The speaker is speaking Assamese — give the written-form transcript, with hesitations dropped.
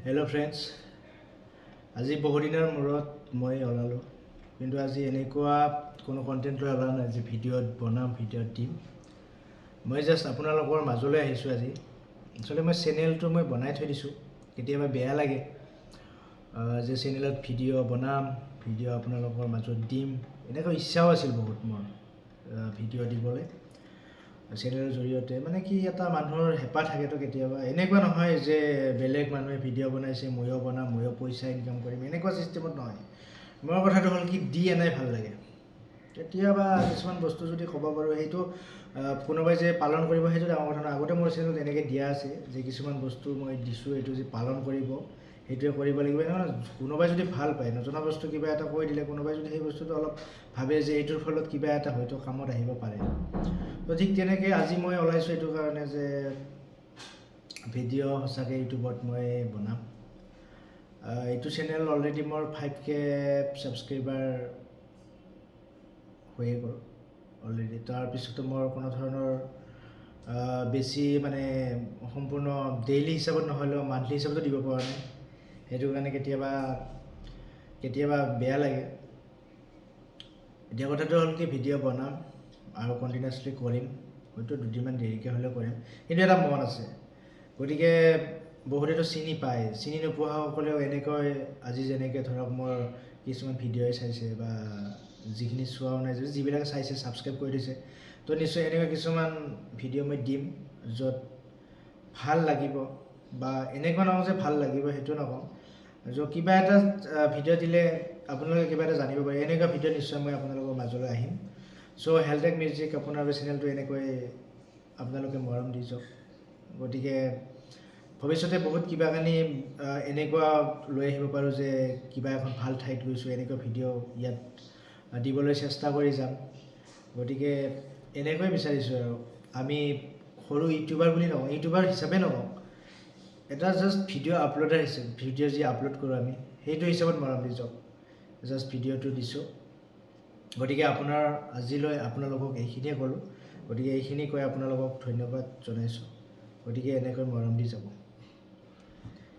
Hello friends, আজি বহুদিনৰ মূৰত মই ওলালো কিন্তু আজি এনেকুৱা কোনো কন্টেন্ট লৈ ওলা নাই যে ভিডিঅ'ত বনাম ভিডিঅ'ত দিম মই জাস্ট আপোনালোকৰ মাজলৈ আহিছো আজি আসলে মই চেনেলটো মই বনাই থৈ দিছো কেতিয়াবা বেয়া লাগে যে চেনেলত ভিডিঅ' বনাম ভিডিঅ' আপোনালোকৰ মাজত দিম এনেকৈ ইচ্ছাও আছিল বহুত মোৰ ভিডিঅ' দিবলৈ চেনেলৰ জৰিয়তে মানে কি এটা মানুহৰ হেপা থাকে তো কেতিয়াবা এনেকুৱা নহয় যে বেলেগ মানুহে ভিডিঅ' বনাইছে ময়ো বনাম ময়ো পইচা ইনকাম কৰিম এনেকুৱা সিস্টেমত নহয় মোৰ কথাটো হ'ল কি দি এনাই ভাল লাগে কেতিয়াবা কিছুমান বস্তু যদি ক'ব পাৰো সেইটো কোনোবাই যে পালন কৰিব সেইটো ডাঙৰ কথা নহয় আগতে মোৰ চেনেলত এনেকৈ দিয়া আছে যে কিছুমান বস্তু মই দিছো এইটো যে পালন কৰিব সেইটোৱে কৰিব লাগিব নহয় কোনোবাই যদি ভাল পায় নজনা বস্তু কিবা এটা কৈ দিলে কোনোবাই যদি সেই বস্তুটো অলপ ভাবে যে এইটোৰ ফলত কিবা এটা হয়তো কামত আহিব পাৰে তো ঠিক তেনেকৈ আজি মই ওলাইছোঁ এইটো কাৰণে যে ভিডিঅ' সঁচাকৈ ইউটিউবত মই বনাম এইটো চেনেল অলৰেডি মোৰ 5K ছাবস্ক্ৰাইবাৰ হৈয়ে গ'ল অলৰেডি তাৰপিছতো মোৰ কোনো ধৰণৰ বেছি মানে সম্পূৰ্ণ ডেইলি হিচাপত নহ'লেও মান্থলি হিচাপতো দিব পৰা নাই সেইটো কাৰণে কেতিয়াবা বেয়া লাগে এতিয়া কথাটো হ'ল কি ভিডিঅ' বনাম আৰু কণ্টিনিউৱাছলি কৰিম হয়তো দুদিনমান দেৰিকৈ হ'লেও কৰিম কিন্তু এটা মন আছে গতিকে বহুতেতো চিনি পায় চিনি নোপোৱাসকলেও এনেকৈ আজি যেনেকৈ ধৰক মোৰ কিছুমান ভিডিঅ'ই চাইছে বা যিখিনি চোৱাও নাই যিবিলাকে চাইছে ছাবস্ক্ৰাইব কৰি দিছে তো নিশ্চয় এনেকুৱা কিছুমান ভিডিঅ' মই দিম য'ত ভাল লাগিব বা এনেকুৱা নহয় যে ভাল লাগিব সেইটো নকওঁ য'ত কিবা এটা ভিডিঅ' দিলে আপোনালোকে কিবা এটা জানিব পাৰে এনেকুৱা ভিডিঅ' নিশ্চয় মই আপোনালোকৰ মাজলৈ আহিম চ' হেল্থ এণ্ড মিউজিক আপোনাৰ চেনেলটো এনেকৈ আপোনালোকে মৰম দি যাওক গতিকে ভৱিষ্যতে বহুত কিবা কানি এনেকুৱা লৈ আহিব পাৰোঁ যে কিবা এখন ভাল ঠাইত গৈছোঁ এনেকুৱা ভিডিঅ' ইয়াত দিবলৈ চেষ্টা কৰি যাম গতিকে এনেকৈ বিচাৰিছোঁ আৰু আমি সৰু ইউটিউবাৰ বুলি নকওঁ ইউটিউবাৰ হিচাপে নকওঁ এটা জাষ্ট ভিডিঅ' আপলোডাৰ হিচাপে ভিডিঅ' যি আপলোড কৰোঁ আমি সেইটো হিচাপত মৰম দি যাওক জাষ্ট ভিডিঅ'টো দিছোঁ গতিকে আজিলৈ আপোনালোকক এইখিনিয়ে ক'লোঁ গতিকে এইখিনি কৈ আপোনালোকক ধন্যবাদ জনাইছোঁ গতিকে এনেকৈ মৰম দি যাব